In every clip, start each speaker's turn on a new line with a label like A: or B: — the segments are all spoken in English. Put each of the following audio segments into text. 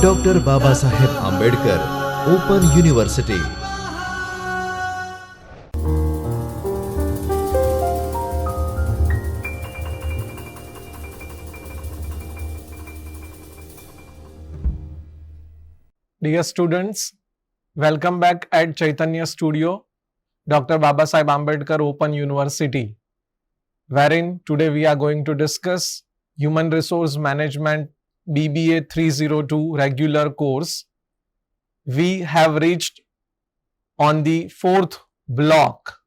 A: Doctor Babasaheb Ambedkar open university.
B: Dear students, welcome back at Chaitanya Studio, Dr. Babasaheb Ambedkar Open University, wherein today we are going to discuss Human Resource Management BBA 302 regular course. We have reached on the fourth block,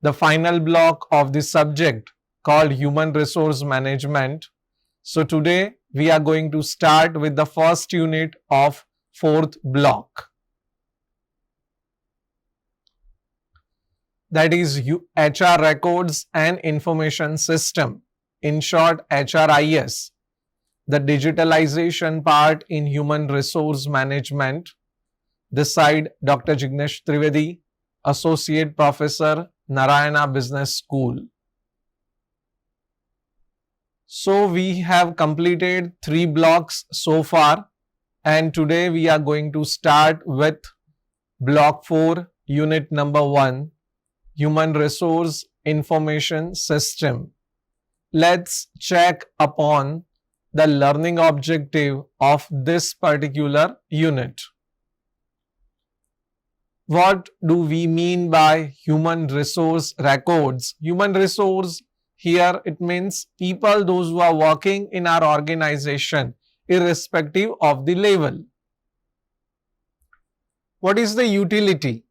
B: the final block of the subject called Human Resource Management. So today we are going to start with the first unit of fourth block, that is HR Records and Information System, in short HRIS, the digitalization part in human resource management. This side Dr. Jignesh Trivedi, Associate Professor, Narayana Business School. So we have completed 3 blocks so far, and today we are going to start with block 4, unit number 1, Human Resource Information System. Let's check upon the learning objective of this particular unit. What do we mean by human resource records? Human resource, here it means people, those who are working in our organization, irrespective of the level. What is the utility?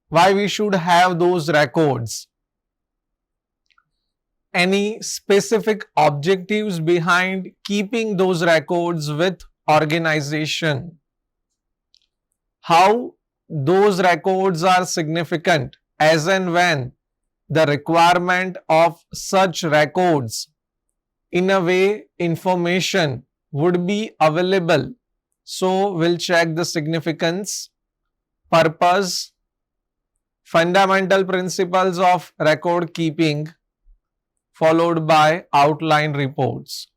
B: Why we should have those records? Any specific objectives behind keeping those records with organization? How those records are significant as and when the requirement of such records, in a way information would be available. So we'll check the significance, purpose, fundamental principles of record keeping, followed by outline reports.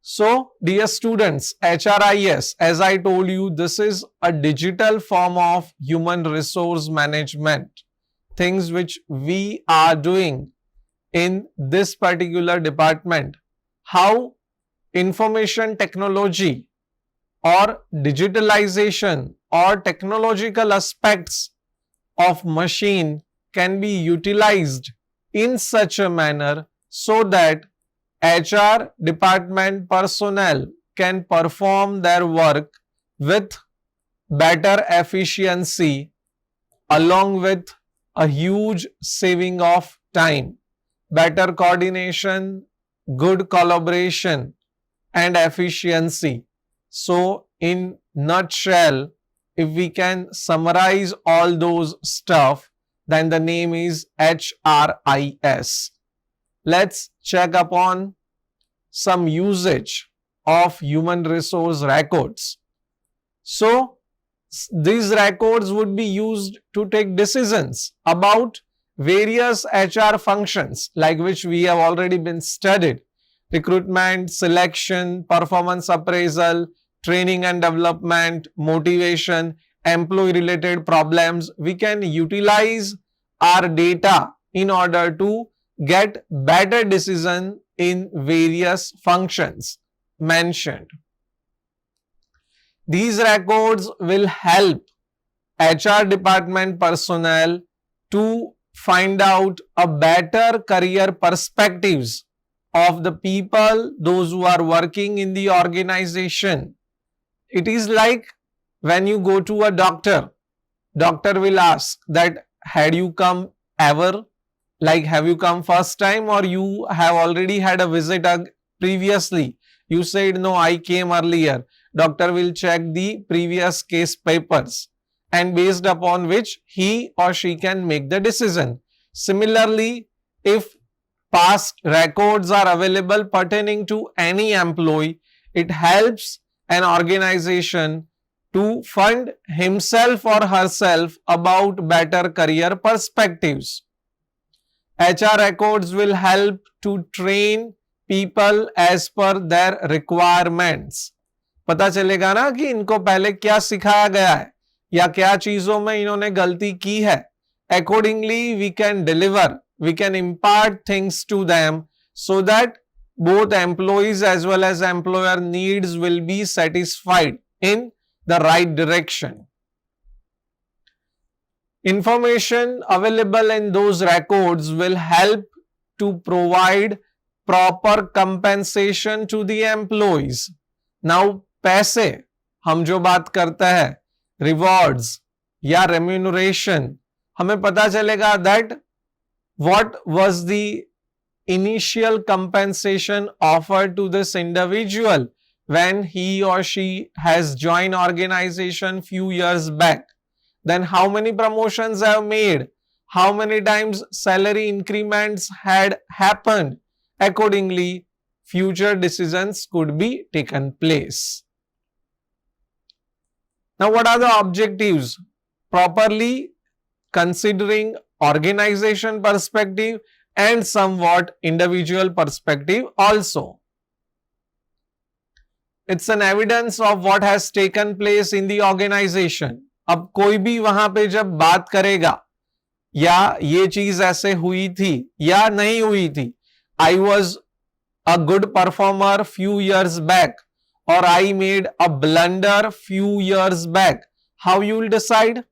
B: So dear students, HRIS, as I told you, this is a digital form of human resource management, things which we are doing in this particular department. How information technology or digitalization or technological aspects of machine can be utilized in such a manner so that HR department personnel can perform their work with better efficiency along with a huge saving of time, better coordination, good collaboration and efficiency. So in nutshell, if we can summarize all those stuff, then the name is HRIS. Let's check upon some usage of human resource records. So these records would be used to take decisions about various HR functions, like which we have already been studied: recruitment, selection, performance appraisal, training and development, motivation, employee related problems. We can utilize our data in order to get better decision in various functions mentioned. These records will help HR department personnel to find out a better career perspectives of the people, those who are working in the organization. It is like when you go to a doctor, doctor will ask that, had you come ever? Like, have you come first time or you have already had a visit previously? You said, no, I came earlier. Doctor will check the previous case papers and based upon which he or she can make the decision. Similarly, if past records are available pertaining to any employee, it helps an organization to fund himself or herself about better career perspectives. HR records will help to train people as per their requirements. पता चलेगा ना कि इनको पहले क्या सिखाया गया है या क्या चीजों में इन्होंने गलती की है. Accordingly, we can deliver, we can impart things to them so that both employees as well as employer needs will be satisfied in the right direction. Information available in those records will help to provide proper compensation to the employees. Now, पैसे हम जो बात करते हैं, rewards या remuneration, हमें पता चलेगा that what was the initial compensation offered to this individual when he or she has joined organization few years back. Then how many promotions have made, how many times salary increments had happened. Accordingly, future decisions could be taken place. Now, what are the objectives? Properly considering organization perspective and somewhat individual perspective also. It's an evidence of what has taken place in the organization. अब कोई भी वहां पे जब बात करेगा या ये चीज ऐसे हुई थी या नहीं हुई थी, I was a good performer few years back or I made a blunder few years back, how you will decide?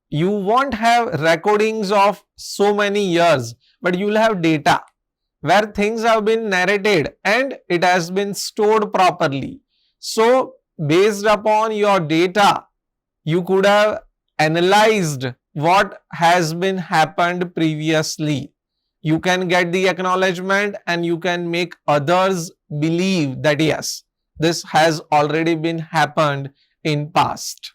B: You won't have recordings of so many years, but you will have data where things have been narrated and it has been stored properly. So, based upon your data, you could have analyzed what has been happened previously. You can get the acknowledgement and you can make others believe that yes, this has already been happened in past.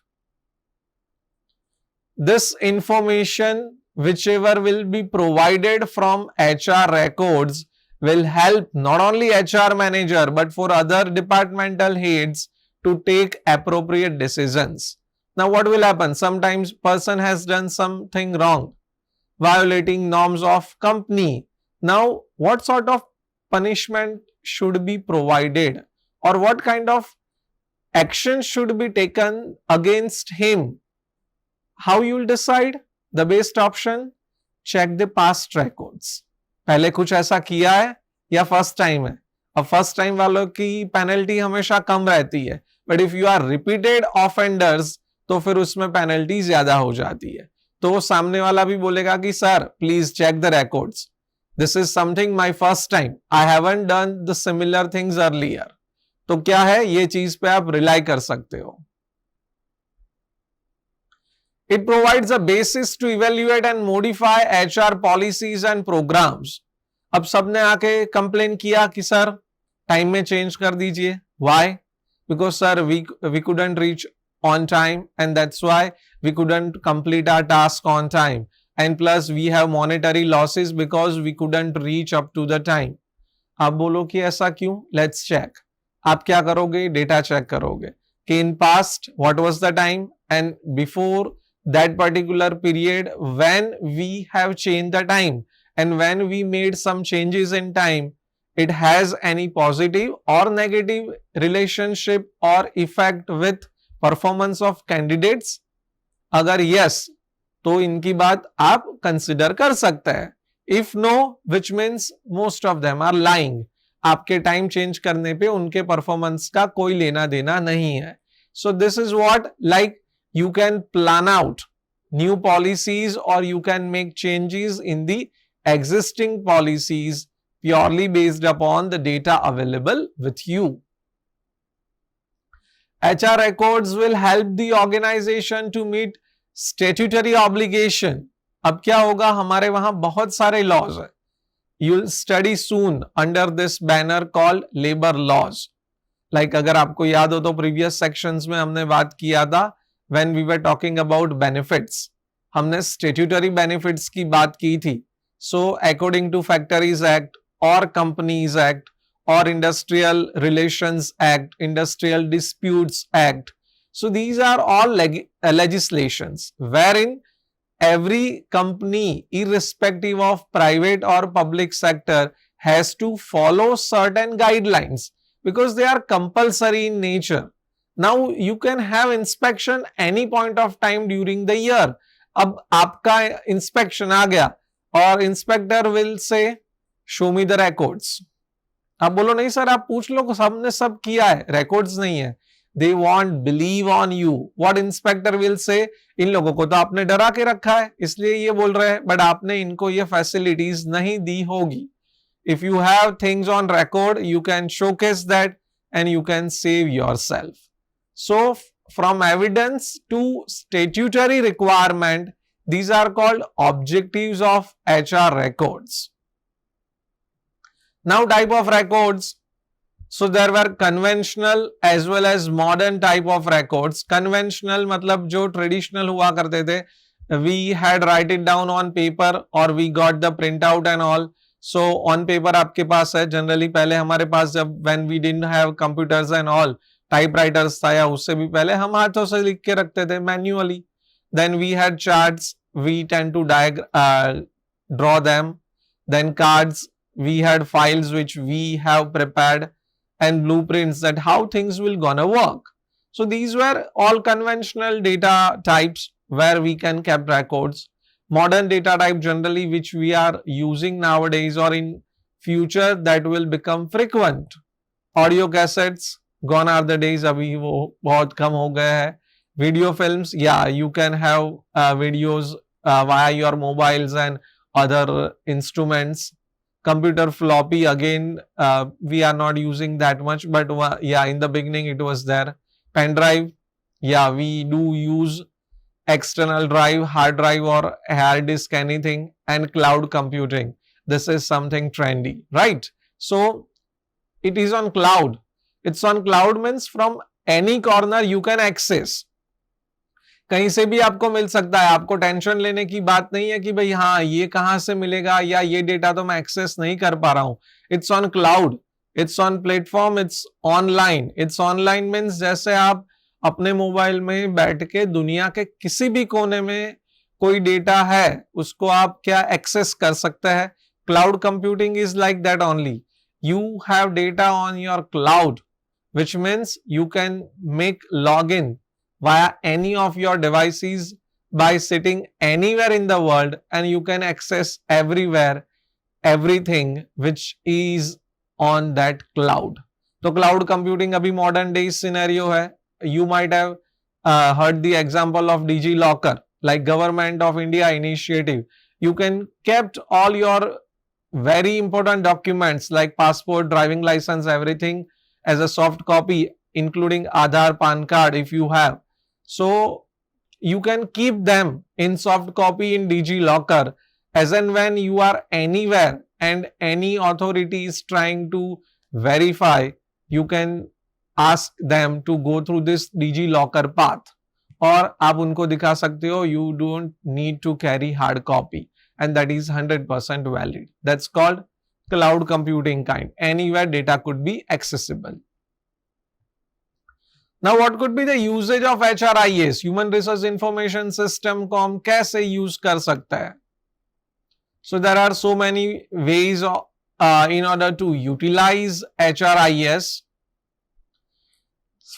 B: This information, whichever will be provided from HR records, will help not only HR manager but for other departmental heads to take appropriate decisions. Now, what will happen? Sometimes person has done something wrong, violating norms of company. Now, what sort of punishment should be provided or what kind of action should be taken against him? How you will decide? The best option, check the past records. पहले कुछ ऐसा किया है या first time है? अब first time वालों की पेनल्टी हमेशा कम रहती है, but if you are repeated offenders तो फिर उसमें पेनल्टी ज्यादा हो जाती है. तो सामने वाला भी बोलेगा कि sir please check the records, this is something my first time, I haven't done the similar things earlier. तो क्या है, ये चीज पे आप रिलाई कर सकते हो. It provides a basis to evaluate and modify HR policies and programs. अब सबने आके कंप्लेन किया कि सर टाइम में चेंज कर दीजिए. Why? Because sir we couldn't reach on time and that's why we couldn't complete our task on time. And plus we have monetary losses because we couldn't reach up to the time. आप बोलो कि ऐसा क्यों? Let's check. आप क्या करोगे? Data check करोगे कि in past what was the time and before that particular period when we have changed the time and when we made some changes in time, it has any positive or negative relationship or effect with performance of candidates. अगर yes तो इनकी बात आप consider कर सकते हैं. If no, which means most of them are lying. आपके time change करने पे उनके परफॉर्मेंस का कोई लेना देना नहीं है. So this is what, like, you can plan out new policies or you can make changes in the existing policies purely based upon the data available with you. HR records will help the organization to meet statutory obligation. अब क्या होगा, हमारे वहां बहुत सारे laws है. You'll study soon under this banner called labor laws. Like अगर आपको याद हो तो previous sections में हमने बात किया था when we were talking about benefits. हमने statutory benefits की बात की थी. So according to Factories Act or Companies Act or Industrial Relations Act, Industrial Disputes Act. So these are all legislations wherein every company, irrespective of private or public sector, has to follow certain guidelines because they are compulsory in nature. Now you can have inspection any point of time during the year. अब आपका inspection आ गया और inspector will say show me the records. आप बोलो नहीं sir आप पूछ लो सबने सब किया है, records नहीं है. They won't believe on you. What inspector will say? इन लोगों को तो आपने डरा के रखा है इसलिए ये बोल रहे हैं, बट आपने इनको ये facilities नहीं दी होगी. If you have things on record, you can showcase that and you can save yourself. So, from evidence to statutory requirement, these are called objectives of HR records. Now, type of records. So, there were conventional as well as modern type of records. Conventional मतलब जो traditional हुआ करते थे, we had write it down on paper or we got the printout and all. So on paper आपके पास है generally. पहले हमारे पास जब when we didn't have computers and all, typewriters था या उससे भी पहले हम हाथों से लिख के रखते थे manually. Then we had charts, we tend to draw them. Then cards, we had files which we have prepared and blueprints that how things will gonna work. So these were all conventional data types where we can keep records. Modern data type generally which we are using nowadays or in future that will become frequent. Audio cassettes, gone are the days, abhi wo bahut kam ho gaya hai. Video films, yeah, you can have videos via your mobiles and other instruments. Computer floppy, again, we are not using that much, but yeah, in the beginning it was there. Pen drive, yeah, we do use external drive, hard drive or hard disk, anything, and cloud computing. This is something trendy, right? So, it is on cloud. It's on cloud means from any corner you can access. कहीं से भी आपको मिल सकता है, आपको tension लेने की बात नहीं है कि भाई हाँ ये कहाँ से मिलेगा या ये डेटा तो मैं एक्सेस नहीं कर पा रहा हूँ. It's on cloud, it's on platform, it's online. It's online means जैसे आप अपने मोबाइल में बैठ के दुनिया के किसी भी कोने में कोई डेटा है उसको आप क्या एक्सेस कर सकते हैं. Cloud computing is like that only. You have data on your cloud which means you can make login via any of your devices by sitting anywhere in the world and you can access everywhere everything which is on that cloud. So cloud computing abhi modern day scenario hai. You might have heard the example of DigiLocker, like Government of India initiative. You can kept all your very important documents like passport, driving license, everything as a soft copy, including Aadhaar, PAN card if you have. So you can keep them in soft copy in DigiLocker as and when you are anywhere and any authority is trying to verify, you can ask them to go through this DigiLocker path. और आप उनको दिखा सकते हो, you don't need to carry hard copy and that is 100% valid. That's called cloud computing kind. Anywhere data could be accessible. Now what could be the usage of HRIS? Human Resource Information System को हम कैसे use कर सकते हैं? So there are so many ways in order to utilize HRIS.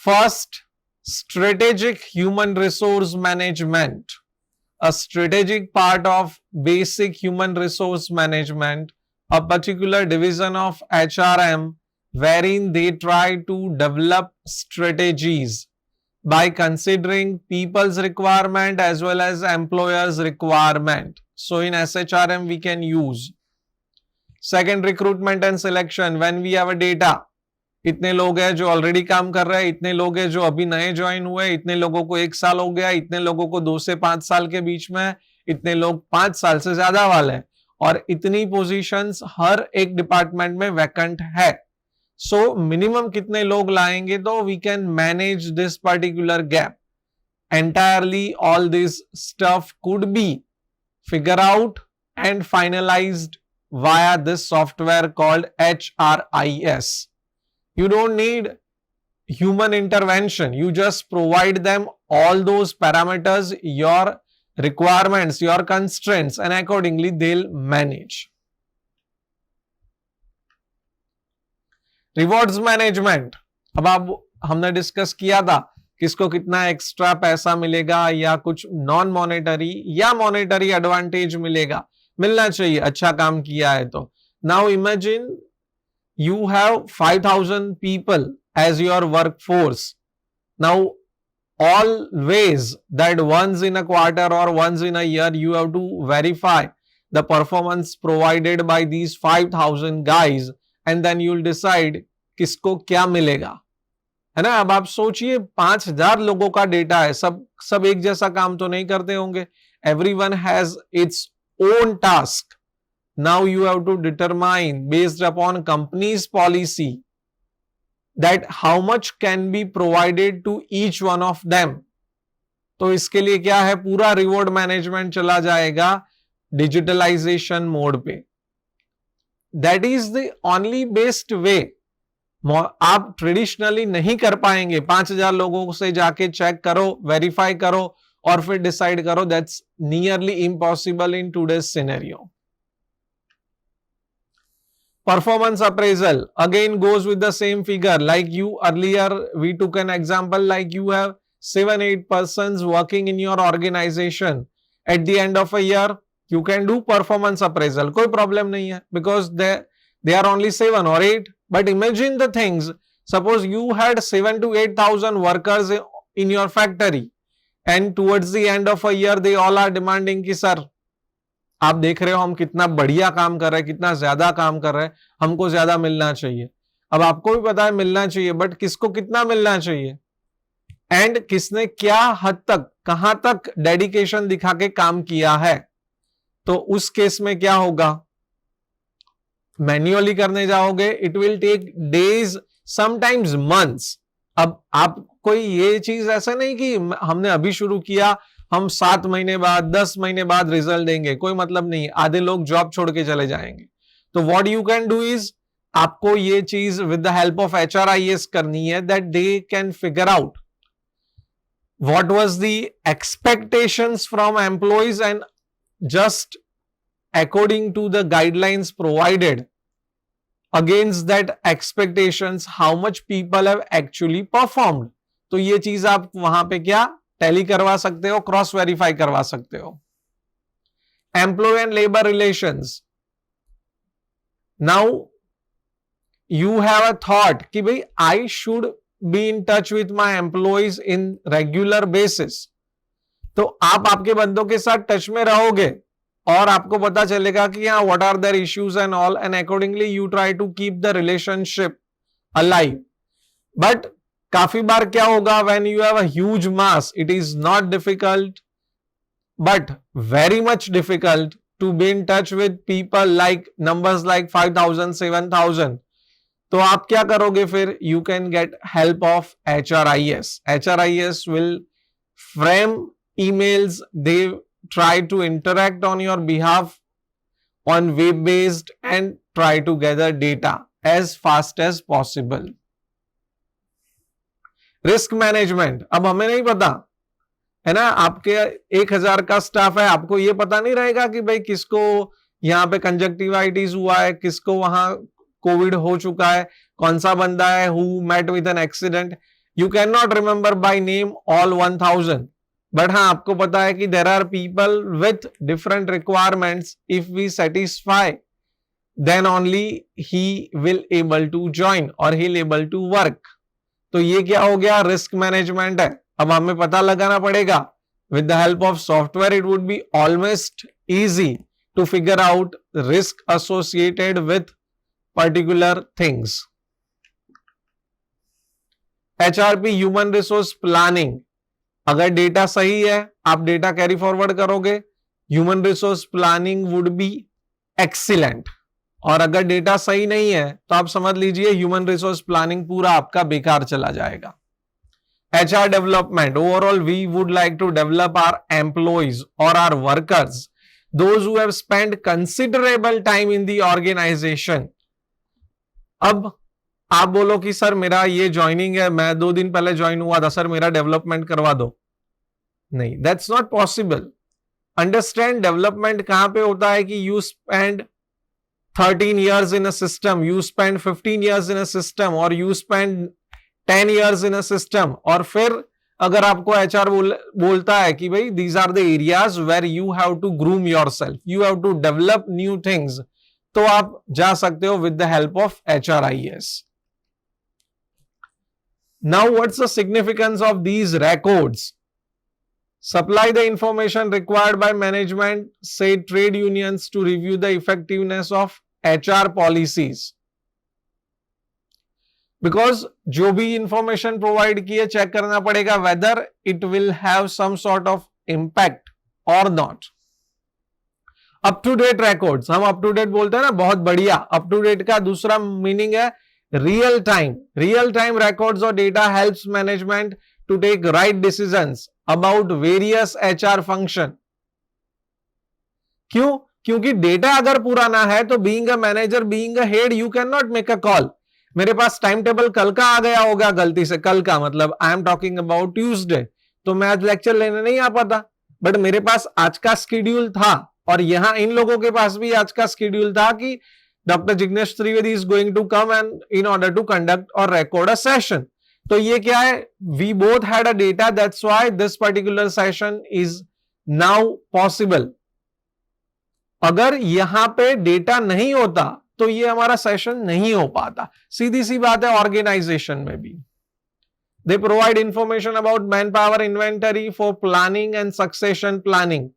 B: First, strategic human resource management. A strategic part of basic human resource management, a particular division of HRM wherein they try to develop strategies by considering people's requirement as well as employers' requirement. So in SHRM we can use. Second, recruitment and selection. When we have a data, इतने लोग हैं जो already काम कर रहे हैं, इतने लोग हैं जो अभी नए ज्वाइन हुए, इतने लोगों को 1 साल हो गया, इतने लोगों को 2 से 5 साल के बीच में, इतने लोग 5 साल से ज्यादा वाले हैं और इतनी पोजीशंस हर एक डिपार्टमेंट में वैकेंट है. सो मिनिमम कितने लोग लाएंगे तो we can manage this particular gap. Entirely all this stuff could be figure out and finalised via this software called HRIS. You don't need human intervention. You just provide them all those parameters, your requirements, your constraints, and accordingly they'll manage. Rewards management, अब आप हमने discuss किया था किसको कितना extra पैसा मिलेगा या कुछ नॉन मॉनेटरी या मॉनेटरी एडवांटेज मिलेगा, मिलना चाहिए अच्छा काम किया है तो. Now imagine you have 5,000 people as your workforce. Now always that once in a quarter or once in a year you have to verify the performance provided by these 5,000 guys and then you'll decide किसको क्या मिलेगा, है ना. अब आप सोचिए 5,000 लोगों का डेटा है, सब एक जैसा काम तो नहीं करते होंगे. Everyone has its own task. Now you have to determine based upon company's policy that how much can be provided to each one of them. तो इसके लिए क्या है, पूरा रिवॉर्ड मैनेजमेंट चला जाएगा डिजिटलाइजेशन मोड पे. That is the only best way. आप ट्रेडिशनली नहीं कर पाएंगे. 5,000 लोगों से जाके चेक करो, वेरीफाई करो और फिर डिसाइड करो. That's nearly impossible in today's scenario. Performance appraisal again goes with the same figure. Like you earlier, we took an example like you have 7-8 persons working in your organization. At the end of a year, you can do performance appraisal. कोई problem नहीं है because they are only 7 or 8. But imagine the things. Suppose you had 7 to 8,000 workers in your factory, and towards the end of a year, they all are demanding कि sir, आप देख रहे हो हम कितना बढ़िया काम कर रहे हैं, कितना ज्यादा काम कर रहे हैं, हमको ज्यादा मिलना चाहिए. अब आपको भी पता है मिलना चाहिए, बट किसको कितना मिलना चाहिए एंड किसने क्या हद तक कहां तक डेडिकेशन दिखा के काम किया है. तो उस केस में क्या होगा, मैन्युअली करने जाओगे, it will take days, sometimes months. अब आप कोई ये चीज ऐसा नहीं कि हमने अभी शुरू किया, हम 7 महीने बाद 10 महीने बाद रिजल्ट देंगे, कोई मतलब नहीं. आधे लोग जॉब छोड़ के चले जाएंगे. तो what you can do is, आपको ये चीज with the help of HRIS करनी है, that they can figure out what was the expectations from employees and just according to the guidelines provided against that expectations how much people have actually performed. तो ये चीज आप वहां पे क्या tally करवा सकते हो, क्रॉस वेरीफाई करवा सकते हो. Employ and labour relations. Now you have a thought कि भाई I should be in touch with my employees in regular basis. तो आप आपके बंदों के साथ टच में रहोगे और आपको पता चलेगा कि हाँ what are their issues and all, and accordingly you try to keep the relationship alive. But काफी बार क्या होगा, when you have a huge mass, it is not difficult but very much difficult to be in touch with people like numbers like 5,000, 7,000. तो आप क्या करोगे फिर, you can get help of HRIS. HRIS will frame emails, they try to interact on your behalf on web based and try to gather data as fast as possible. Risk management, अब हमें नहीं पता है ना, आपके 1,000 का staff है, आपको ये पता नहीं रहेगा कि भाई किसको यहाँ पे कंजक्टिवाइटिस हुआ है, किसको वहां कोविड हो चुका है, कौन सा बंदा है who met with an accident. You can not remember by name all 1,000, but हाँ आपको पता है कि there are people with different requirements. If we satisfy then only he will able to join और he will able to work. तो ये क्या हो गया, रिस्क मैनेजमेंट है. अब हमें पता लगाना पड़ेगा with the help of software. It would be almost easy to figure out risk associated with particular things. HRP human resource planning. अगर डेटा सही है, आप डेटा कैरी फॉरवर्ड करोगे, human resource planning would be excellent. और अगर data सही नहीं है तो आप समझ लीजिए ह्यूमन रिसोर्स प्लानिंग पूरा आपका बेकार चला जाएगा. HR development. Overall we would like to develop our employees और our workers, those who have spent considerable time in the organisation. अब आप बोलो कि सर मेरा ये ज्वाइनिंग है, मैं 2 दिन पहले ज्वाइन हुआ था, सर मेरा डेवलपमेंट करवा दो. नहीं, that's not possible. Understand development कहां पे होता है कि you spend 13 years in a system, you spend 15 years in a system, or you spend 10 years in a system, और फिर अगर आपको HR बोलता है कि भाई these are the areas where you have to groom yourself, you have to develop new things, तो आप जा सकते हो with the help of HRIS. Now what's the significance of these records? Supply the information required by management, say trade unions, to review the effectiveness of HR policies. Because जो भी information provide की है check करना पड़ेगा whether it will have some sort of impact or not. Up to date records, हम up to date बोलते हैं ना, बहुत बढ़िया. अप टू डेट का दूसरा मीनिंग है real time. Real time records और data helps management to take right decisions about various HR function. क्यों? क्योंकि डेटा अगर पूरा ना है तो being a manager, being a head, you can not make a call. मेरे पास टाइम टेबल कल का आ गया होगा गलती से, कल का मतलब I am talking about Tuesday, तो मैं आज लेक्चर लेने नहीं आ पाता, बट मेरे पास आज का स्केड्यूल था, और यहां इन लोगों के पास भी आज का स्केड्यूल था कि doctor Jignesh Trivedi is going to come and in order to conduct और रिकॉर्ड अ सेशन. तो ये क्या है, we both had a data, that's why this particular session is now possible. अगर यहां पे डेटा नहीं होता तो ये हमारा सेशन नहीं हो पाता. सीधी सी बात है ऑर्गेनाइजेशन में भी. They provide information about man power inventory for planning and succession planning.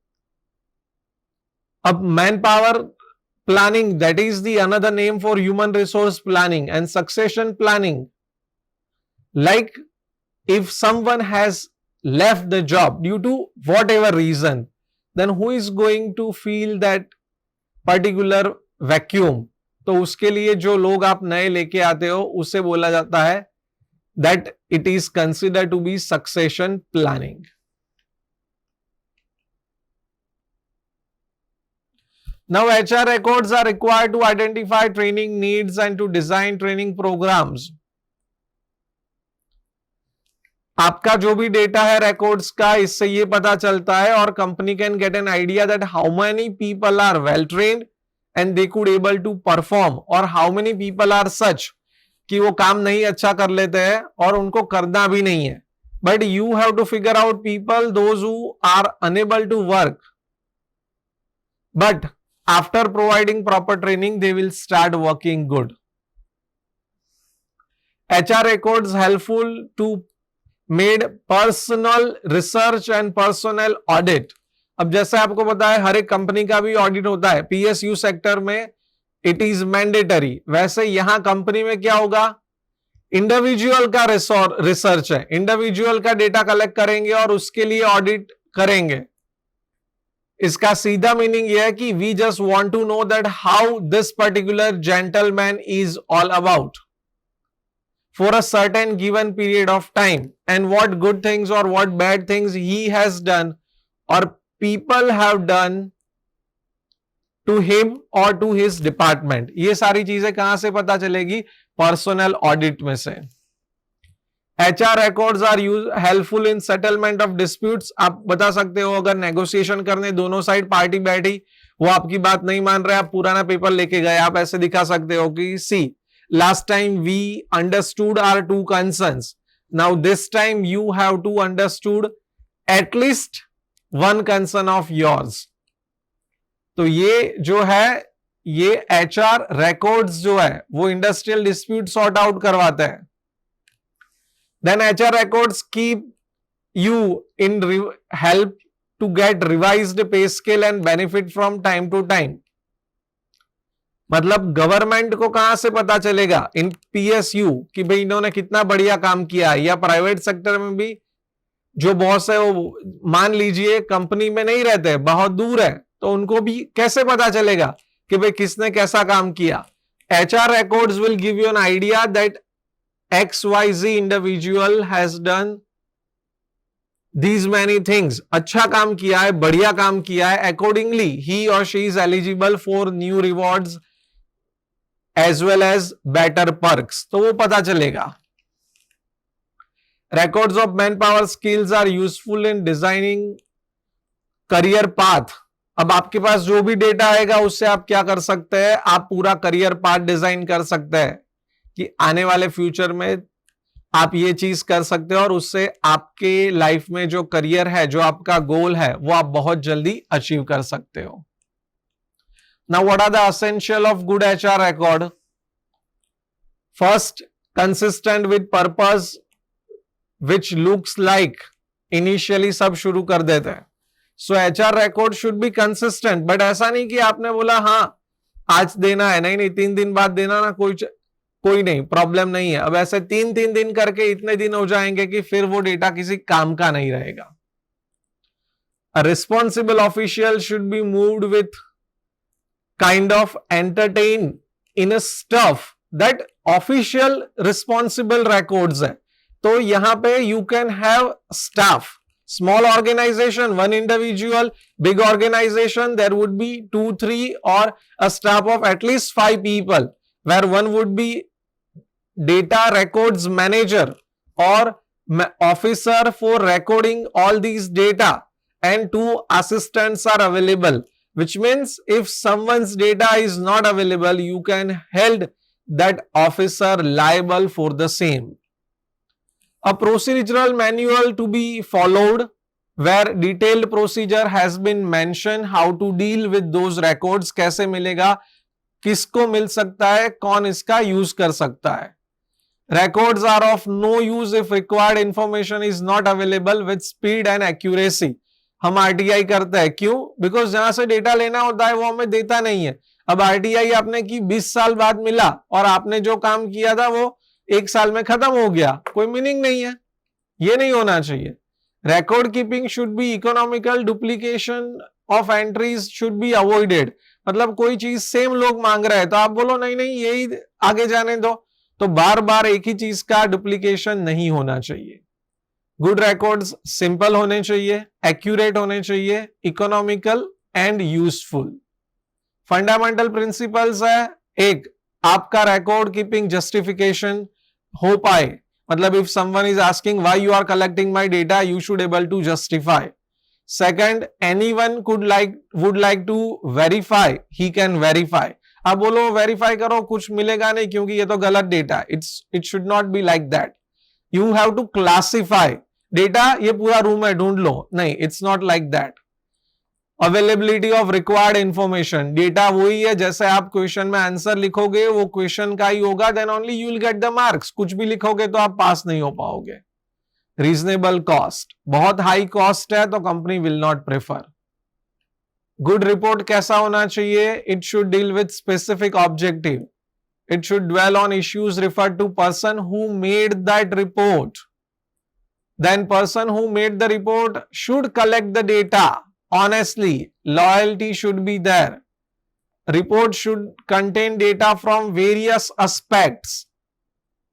B: अब man power planning, that is the another name for human resource planning, and succession planning, like if someone has left the job due to whatever reason, then who is going to fill that particular vacuum? तो उसके लिए जो लोग आप नए लेके आते हो उसे बोला जाता है that it is considered to be succession planning. Now HR records are required to identify training needs and to design training programs. आपका जो भी डेटा है रिकॉर्ड्स का, इससे ये पता चलता है, और company can get an idea that how many people are well trained and they could able to perform, और how many people are such कि वो काम नहीं अच्छा कर लेते हैं और उनको करना भी नहीं है. But you have to figure out people those who are unable to work, but after providing proper training they will start working good. HR records helpful to made personal research and personal audit. अब जैसे आपको पता है हर एक company का भी audit होता है, PSU सेक्टर में इट इज मैंडेटरी. वैसे यहां कंपनी में क्या होगा, इंडिविजुअल का रिसर्च है, इंडिविजुअल का डेटा कलेक्ट करेंगे और उसके लिए ऑडिट करेंगे. इसका सीधा मीनिंग यह है कि we just want to know that how this particular gentleman is all about for a certain given period of time, and what good things or what bad things he has done or people have done to him or to his department. ये सारी चीजें कहां से पता चलेगी, personal audit में से. HR records are helpful in settlement of disputes. आप बता सकते हो अगर नेगोशिएशन करने दोनों साइड पार्टी बैठी, वो आपकी बात नहीं मान रहे, आप पुराना पेपर लेके गए, आप ऐसे दिखा सकते हो कि सी last time we understood our two concerns, now this time you have to understood at least one concern of yours. तो ये जो है, ये HR records जो है वो इंडस्ट्रियल डिस्प्यूट सॉर्ट आउट करवाते हैं. then HR records keep you in help to get revised pay scale and benefit from time to time. मतलब गवर्नमेंट को कहां से पता चलेगा, इन PSU, कि भाई इन्होंने कितना बढ़िया काम किया है. या प्राइवेट सेक्टर में भी जो बॉस है वो मान लीजिए कंपनी में नहीं रहते, बहुत दूर है, तो उनको भी कैसे पता चलेगा कि भाई किसने कैसा काम किया. HR records will give you an idea that XYZ individual has done these many things. अच्छा काम किया है, बढ़िया काम किया है, accordingly he or she is eligible for new rewards as well as better perks. तो वो पता चलेगा. Records of manpower skills are useful in designing career path अब आपके पास जो भी डेटा आएगा उससे आप क्या कर सकते हैं, आप पूरा करियर पाथ डिजाइन कर सकते हैं कि आने वाले फ्यूचर में आप ये चीज कर सकते हो और उससे आपके लाइफ में जो करियर है, जो आपका गोल है, वो आप बहुत जल्दी अचीव कर सकते हो. Now what are the essential of good HR record? First, consistent with purpose which looks like, initially सब शुरू कर देते हैं. So HR record should be consistent, but ऐसा नहीं कि आपने बोला हाँ आज देना है, नहीं 3 दिन बाद देना ना, कोई नहीं, प्रॉब्लम नहीं है. अब ऐसे 3 दिन करके इतने दिन हो जाएंगे कि फिर वो डेटा किसी काम का नहीं रहेगा. A responsible official should be moved with kind of entertain in a stuff that official responsible records है. तो यहां पे you can have staff, small organization, one individual, big organization, there would be 2, 3 or a staff of at least 5 people, where one would be data records manager or officer for recording all these data, and 2 assistants are available, which means if someone's data is not available, you can hold that officer liable for the same. A procedural manual to be followed where detailed procedure has been mentioned how to deal with those records. कैसे मिलेगा, किसको मिल सकता है, कौन इसका use कर सकता है. Records are of no use if required information is not available with speed and accuracy. हम आरटीआई करते हैं, क्यों? बिकॉज जहां से डेटा लेना होता है वो हमें देता नहीं है. अब आरटीआई आपने की 20 साल बाद मिला और आपने जो काम किया था वो 1 साल में खत्म हो गया, कोई मीनिंग नहीं है. ये नहीं होना चाहिए. record keeping should be economical, duplication of entries should be avoided. मतलब कोई चीज सेम लोग मांग रहे हैं तो आप बोलो नहीं नहीं यही आगे जाने दो, तो बार बार एक ही चीज का डुप्लीकेशन नहीं होना चाहिए. गुड रिकॉर्ड्स सिंपल होने चाहिए, एक्यूरेट होने चाहिए, economical and useful. Fundamental principles है, एक, आपका रिकॉर्ड कीपिंग जस्टिफिकेशन हो पाए, मतलब if someone is asking why you are collecting my data, you should able to justify. Second, anyone would like to verify, he can verify. अब बोलो verify करो, कुछ मिलेगा नहीं क्योंकि ये तो गलत data. It should not be like that. You have to classify data, ये पूरा रूम है ढूंढ लो, नहीं, it's not like that. Availability of required information, data वही है जैसे आप क्वेश्चन में आंसर लिखोगे वो क्वेश्चन का ही होगा, then only you will get the marks. कुछ भी लिखोगे तो आप पास नहीं हो पाओगे. रीजनेबल कॉस्ट, बहुत हाई कॉस्ट है तो company will not prefer. Good report कैसा होना चाहिए? It should deal with specific objective. It should dwell on issues referred to person who made that report. Then person who made the report should collect the data honestly. Loyalty should be there. Report should contain data from various aspects.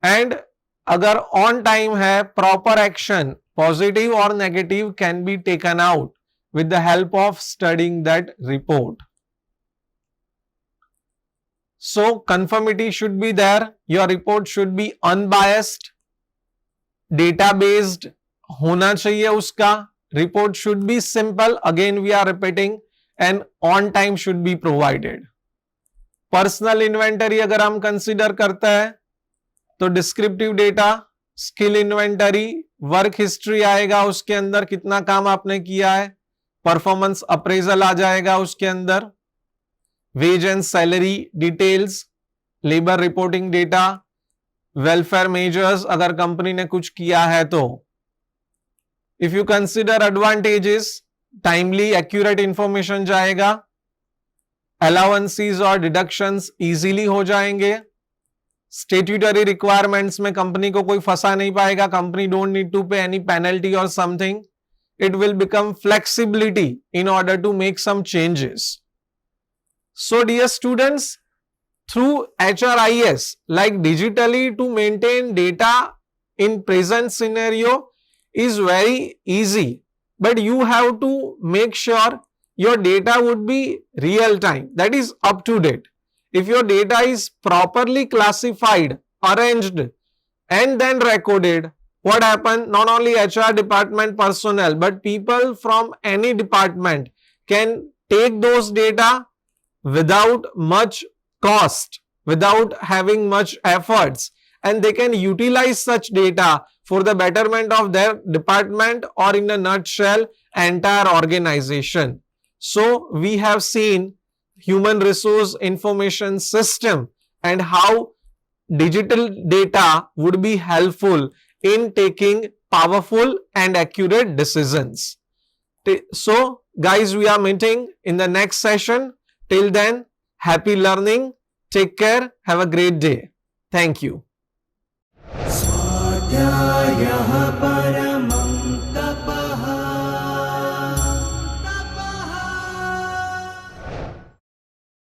B: And अगर on time है, proper action, positive or negative, can be taken out with the help of studying that report. So conformity should be there. Your report should be unbiased, data based होना चाहिए उसका. Report should be simple, again we are repeating, and on time should be provided. Personal inventory अगर हम consider करते हैं तो descriptive data, skill inventory, work history आएगा, उसके अंदर कितना काम आपने किया है, परफॉर्मेंस अप्रेजल आ जाएगा उसके अंदर, wage and salary details, labour reporting data, welfare measures अगर कंपनी ने कुछ किया है तो. If you consider advantages, timely accurate information जाएगा, allowances और deductions easily हो जाएंगे, statutory requirements में कंपनी को कोई फंसा नहीं पाएगा, company don't need to pay any penalty or something. It will become flexibility in order to make some changes. So dear students, through HRIS, like digitally to maintain data in present scenario is very easy, but you have to make sure your data would be real time, that is up to date. If your data is properly classified, arranged and then recorded, what happen? Not only HR department personnel but people from any department can take those data without much cost, without having much efforts, and they can utilize such data for the betterment of their department, or in a nutshell, entire organization. So we have seen human resource information system and how digital data would be helpful in taking powerful and accurate decisions. So guys, we are meeting in the next session. Till then, happy learning. Take care. Have a great day. Thank you.
C: स्वाध्यायः